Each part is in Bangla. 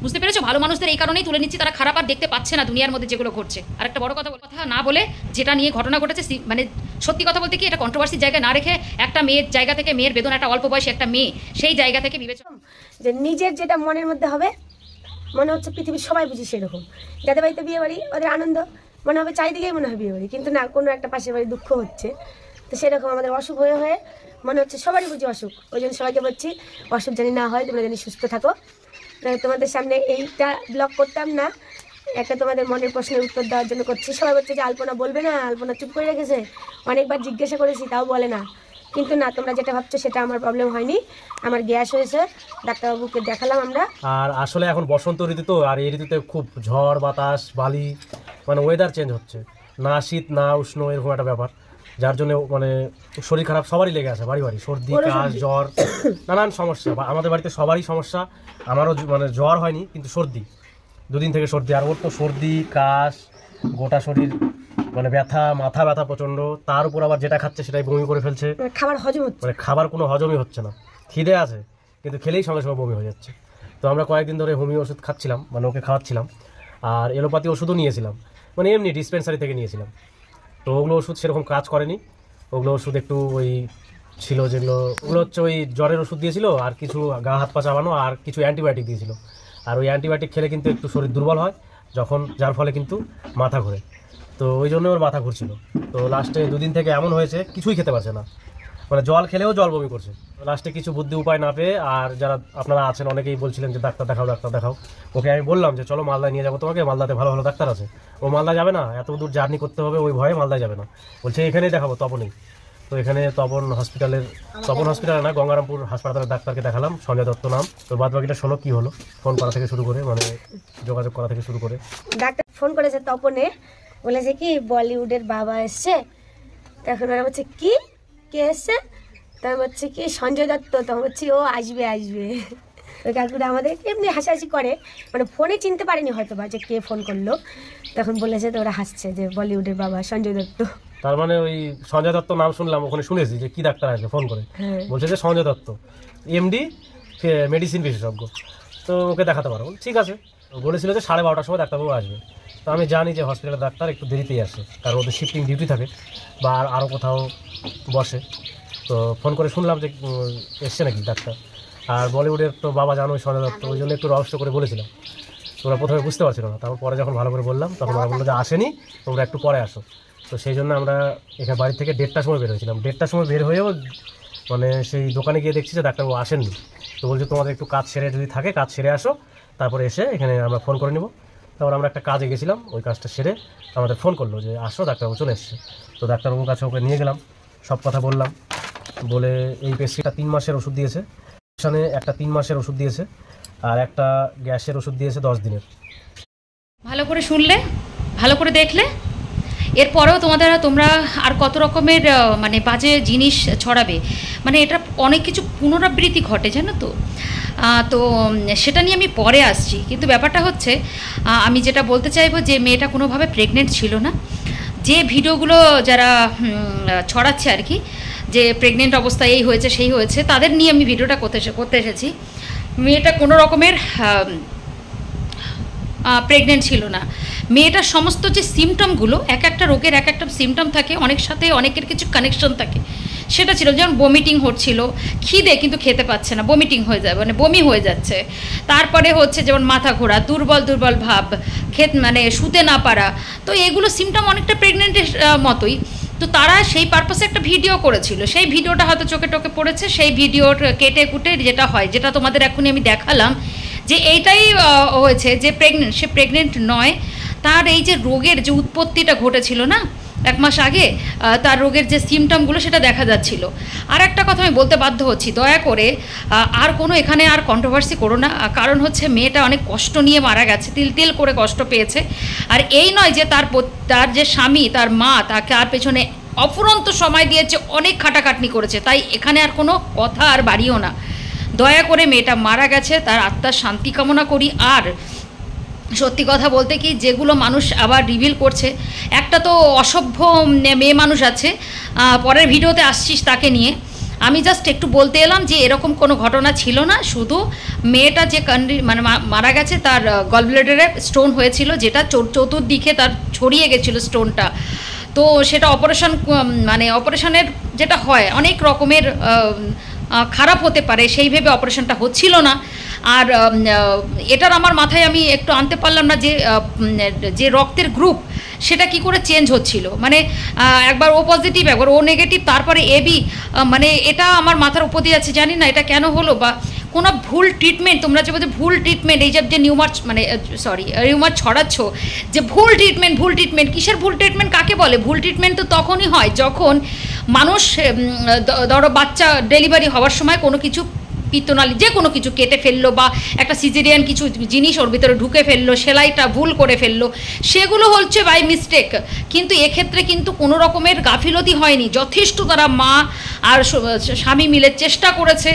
বুঝতে পেরেছো? ভালো মানুষদের এই কারণেই তুলে নিচ্ছি, তারা খারাপ আর দেখতে পাচ্ছে না দুনিয়ার মধ্যে যেগুলো ঘটছে। আর একটা বড় কথা না বলে, যেটা নিয়ে ঘটনা ঘটেছে, মানে সত্যি কথা বলতে কি, এটা কন্ট্রোভার্সির জায়গায় না রেখে একটা মেয়ের জায়গা থেকে, মেয়ের বেদনা, একটা অল্প বয়সী একটা মেয়ে, সেই জায়গা থেকে বিবেচনা, যে নিজের যেটা মনের মধ্যে হবে, মনে হচ্ছে পৃথিবীর সবাই বুঝি সেরকম। যাদের বাড়িতে বিয়ে বাড়ি ওদের আনন্দ মনে হবে, চারিদিকেই মনে হয় বিয়ে বাড়ি, কিন্তু না, কোনো একটা পাশের বাড়ি দুঃখ হচ্ছে। তো সেরকম আমাদের অসুখ হয়ে হয়ে মনে হচ্ছে সবারই বুঝি অসুখ। ওই জন্য সবাইকে বলছি, অসুখ জানি না হয়, তোমরা জানি সুস্থ থাকো। তোমাদের সামনে এইটা ব্লগ করতাম না, একটা তোমাদের মনের প্রশ্নের উত্তর দেওয়ার জন্য করছি। সবাই বলছে যে আলপনা বলবে না, আলপনা চুপ করে রেখেছে, অনেকবার জিজ্ঞাসা করেছি তাও বলে না। কিন্তু না, তোমরা যেটা ভাবছো সেটা আমার প্রবলেম হয়নি, আমার গ্যাস হয়েছে, ডাক্তারবাবুকে দেখালাম আমরা। আর আসলে এখন বসন্ত ঋতু তো, আর এই ঋতুতে খুব ঝড় বাতাস বালি, মানে ওয়েদার চেঞ্জ হচ্ছে, না শীত না উষ্ণ, এরকম একটা ব্যাপার, যার জন্য মানে শরীর খারাপ সবারই লেগে আছে, বাড়ি বাড়ি সর্দি কাশ জ্বর নানান সমস্যা। আমাদের বাড়িতে সবারই সমস্যা, আমারও মানে জ্বর হয়নি কিন্তু সর্দি, দুদিন থেকে সর্দি। আর ওর তো সর্দি কাশ, গোটা শরীর মানে ব্যথা, মাথা ব্যথা প্রচণ্ড, তার উপর আবার যেটা খাচ্ছে সেটাই বমি করে ফেলছে, খাবার হজম হচ্ছে, মানে খাবার কোনো হজমই হচ্ছে না। খিদে আছে কিন্তু খেলেই সঙ্গে সঙ্গে বমি হয়ে যাচ্ছে। তো আমরা কয়েকদিন ধরে হোমিও ওষুধ খাচ্ছিলাম, মানে ওকে খাওয়াচ্ছিলাম, আর এলোপ্যাথি ওষুধও নিয়েছিলাম, মানে এমনি ডিসপেন্সারি থেকে নিয়েছিলাম। তো ওগুলো ওষুধ সেরকম কাজ করেনি, ওগুলো ওষুধ একটু ওই ছিল যেগুলো, ওগুলো হচ্ছে ওই জ্বরের ওষুধ দিয়েছিল, আর কিছু গা হাত পা চাবানো, আর কিছু অ্যান্টিবায়োটিক দিয়েছিল। আর ওই অ্যান্টিবায়োটিক খেলে কিন্তু একটু শরীর দুর্বল হয় যখন, যার ফলে কিন্তু মাথা ঘোরে। তো ওই জন্য ওর মাথা ঘুরছিল। তো লাস্টে দুদিন থেকে এমন হয়েছে কিছুই খেতে পারছে না, মানে জল খেলেও জল বমি করছে। লাস্টে কিছু বুদ্ধি উপায় না পেয়ে, আর যারা আপনারা আছেন অনেকেই বলছিলেন যে ডাক্তার দেখাও ডাক্তার দেখাও, ওকে আমি বললাম যে চলো মালদায় নিয়ে যাবো তোমাকে, মালদাতে ভালো ভালো ডাক্তার আছে। ও মালদা যাবে না, এত দূর জার্নি করতে হবে, ওই ভয়ে মালদায় যাবে না, বলছে এখানেই দেখাবো তপনেই। তো এখানে তপন হসপিটালে না, গঙ্গারামপুর হাসপাতালের ডাক্তারকে দেখালাম, সঞ্জয় দত্ত নাম। তো বাদ বাকিটা শোনো কী হলো, ফোন করা থেকে শুরু করে, মানে যোগাযোগ করা থেকে শুরু করে। ডাক্তার ফোন করেছে তপনে, বলেছে কি বলিউডের বাবা এসছে। তখন ওরা বলছে কি, কে এসছে? তখন বলছে কি সঞ্জয় দত্ত। তখন বলছি ও আসবে আসবে। ওই কাকুরা আমাদের এমনি হাসাহাসি করে, মানে ফোনে চিনতে পারেনি হয়তো বা যে কে ফোন করলো। তখন বলেছে, তো ওরা হাসছে যে বলিউডের বাবা সঞ্জয় দত্ত। তার মানে ওই সঞ্জয় দত্ত নাম শুনলাম, ওখানে শুনেছি যে কি ডাক্তার আসবে ফোন করে, বলছে যে সঞ্জয় দত্ত এমডি মেডিসিন বিশেষজ্ঞ, তো ওকে দেখাতে পারো। ঠিক আছে, বলেছিল যে 12:30টার সময় ডাক্তারবাবু আসবে। তো আমি জানি যে হসপিটালের ডাক্তার একটু দেরিতেই আসে, কারণ ওদের শিফটিং ডিউটি থাকে বা আরও কোথাও বসে। তো ফোন করে শুনলাম যে এসছে নাকি ডাক্তার। আর বলিউডের তো বাবা জানো সঞ্জয় দত্ত, ওই জন্য একটু রহস্য করে বলেছিলাম। তোমরা প্রথমে বুঝতে পারছিল না, তারপর পরে যখন ভালো করে বললাম তখন ওরা বললো যে আসেনি, তোমরা একটু পরে আসো। তো সেই জন্য আমরা এখানে বাড়ি থেকে 1:30টার সময় বের হয়েছিলাম। 1:30টার সময় বের হয়েও মানে সেই দোকানে গিয়ে দেখছি যে ডাক্তারবাবু আসেননি। তো বলছে তোমাদের একটু কাজ সেরে যদি থাকে কাজ সেরে আসো, তারপরে এসে এখানে আমরা ফোন করে নেব। তারপর আমরা একটা কাজে গেছিলাম, ওই কাজটা সেরে আমাদের ফোন করলো যে আসো, ডাক্তারবাবু চলে এসছে। তো ডাক্তারবাবুর কাছে ওকে নিয়ে গেলাম, সব কথা বললাম, বলে এই পেশেন্টটা 3 মাসের ওষুধ দিয়েছে, একটা 3 মাসের ওষুধ দিয়েছে, আর একটা গ্যাসের ওষুধ দিয়েছে 10 দিনের। ভালো করে শুনলে, ভালো করে দেখলে, এরপরেও তোমরা আর কত রকমের মানে বাজে জিনিস ছড়াবে, মানে এটা অনেক কিছু পুনরাবৃত্তি ঘটে জানো তো। তো সেটা নিয়ে আমি পরে আসছি, কিন্তু ব্যাপারটা হচ্ছে আমি যেটা বলতে চাইবো যে মেয়েটা কোনোভাবে প্রেগনেন্ট ছিল না। যে ভিডিওগুলো যারা ছড়াচ্ছে আর কি, যে প্রেগনেন্ট অবস্থায় এই হয়েছে সেই হয়েছে, তাদের নিয়ে আমি ভিডিওটা করতে এসেছি। মেয়েটা কোনো রকমের প্রেগনেন্ট ছিল না। মেয়েটার সমস্ত যে সিমটমগুলো, এক একটা রোগের এক একটা সিমটম থাকে, অনেক সাথে অনেকের কিছু কানেকশন থাকে, সেটা ছিল। যেমন বমিটিং হচ্ছিল, খিদে কিন্তু খেতে পাচ্ছে না, বমিটিং হয়ে যায়, মানে বমি হয়ে যাচ্ছে। তারপরে হচ্ছে যেমন মাথা ঘোরা, দুর্বল ভাব, মানে শুতে না পারা। তো এগুলো সিমটম অনেকটা প্রেগনেন্টের মতোই। তো তারা সেই পারপাসে একটা ভিডিও করেছিল, সেই ভিডিওটা হয়তো চোখে টোকে পড়েছে, সেই ভিডিওর কেটে কুটে যেটা হয়, যেটা তোমাদের এখনই আমি দেখালাম, যে এইটাই হয়েছে যে প্রেগনেন্ট, সে প্রেগনেন্ট নয়। তার এই যে রোগের যে উৎপত্তিটা ঘটেছিল না 1 মাস আগে, তার রোগের যে সিমটমগুলো সেটা দেখা যাচ্ছিল। আর একটা কথা আমি বলতে বাধ্য হচ্ছি, দয়া করে আর কোনো এখানে আর কন্ট্রোভার্সি করো না। কারণ হচ্ছে মেয়েটা অনেক কষ্ট নিয়ে মারা গেছে, তিল করে কষ্ট পেয়েছে। আর এই নয় যে তার যে স্বামী, তার মা তাকে আর পেছনে অফুরন্ত সময় দিয়েছে, অনেক খাটাখাটনি করেছে। তাই এখানে আর কোনো কথা আর বাড়িও না। দয়া করে মেয়েটা মারা গেছে, তার আত্মার শান্তি কামনা করি। আর সত্যি কথা বলতে কি, যেগুলো মানুষ আবার রিভিল করছে, একটা তো অসভ্য মেয়ে মানুষ আছে, পরের ভিডিওতে আসছিস তাকে নিয়ে, আমি জাস্ট একটু বলতে এলাম যে এরকম কোনো ঘটনা ছিল না, শুধু মেয়েটা যে মানে মারা গেছে তার গলব্লেডারে স্টোন হয়েছিল, যেটা চতুর্দিকে তার ছড়িয়ে গেছিলো স্টোনটা। তো সেটা অপারেশন মানে অপারেশনের যেটা হয় অনেক রকমের খারাপ হতে পারে, সেই ভেবে অপারেশনটা হচ্ছিল না। আর এটার আমার মাথায় আমি একটু আনতে পারলাম না যে রক্তের গ্রুপ সেটা কি করে চেঞ্জ হচ্ছিল, মানে একবার ও পজিটিভ একবার ও নেগেটিভ তারপরে এবি, মানে এটা আমার মাথার উপর দিয়ে যাচ্ছে, জানি না এটা কেন হলো, বা কোনো ভুল ট্রিটমেন্ট, তোমরা যে বলছো ভুল ট্রিটমেন্ট, এই যে নিউমার মানে রিউমার ছড়াচ্ছ যে ভুল ট্রিটমেন্ট কিসের ভুল ট্রিটমেন্ট, কাকে বলে ভুল ট্রিটমেন্ট? তো তখনই হয় যখন মানুষ ধরো বাচ্চা ডেলিভারি হওয়ার সময় কোনো কিছু পিত্তনালী যে কোনো কিছু কেটে ফেললো, বা একটা সিজারিয়ান কিছু জিনিস ওর ভিতরে ঢুকে ফেললো, সেলাইটা ভুল করে ফেললো, সেগুলো হচ্ছে বাই মিস্টেক। কিন্তু এক্ষেত্রে কিন্তু কোনো রকমের গাফিলতি হয়নি, যথেষ্ট তারা মা আর স্বামী মিলে চেষ্টা করেছে,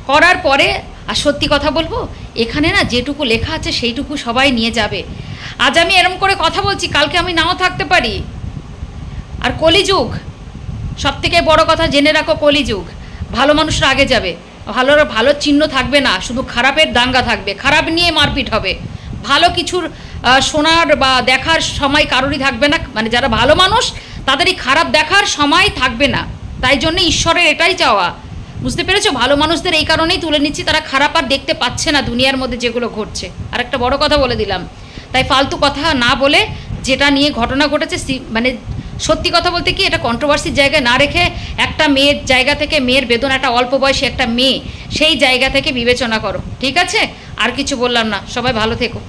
করার পরে। আর সত্যি কথা বলবো, এখানে না যেটুকু লেখা আছে সেইটুকু সবাই নিয়ে যাবে। আজ আমি এরম করে কথা বলছি, কালকে আমি নাও থাকতে পারি। আর কলিযুগ, সবথেকে বড় কথা জেনে রাখো, কলিযুগ। ভালো মানুষরা আগে যাবে, ভালো চিহ্ন থাকবে না, শুধু খারাপের দাঙ্গা থাকবে, খারাপ নিয়ে মারপিট হবে, ভালো কিছুর শোনার বা দেখার সময় কারোরই থাকবে না। মানে যারা ভালো মানুষ তাদেরই খারাপ দেখার সময় থাকবে না। তাই জন্য ঈশ্বরের এটাই চাওয়া, বুঝতে পেরেছো? ভালো মানুষদের এই কারণেই তুলে নিচ্ছি, তারা খারাপ আর দেখতে পাচ্ছে না দুনিয়ার মধ্যে যেগুলো ঘটছে। আর একটা বড় কথা বলে দিলাম, তাই ফালতু কথা না বলে যেটা নিয়ে ঘটনা ঘটেছে, মানে সত্যি কথা বলতে কি, এটা কন্ট্রোভার্সির জায়গায় না রেখে একটা মেয়ের জায়গা থেকে, মেয়ের বেদনা, একটা অল্প বয়সী একটা মেয়ে, সেই জায়গা থেকে বিবেচনা করো, ঠিক আছে? আর কিছু বললাম না, সবাই ভালো থেকো।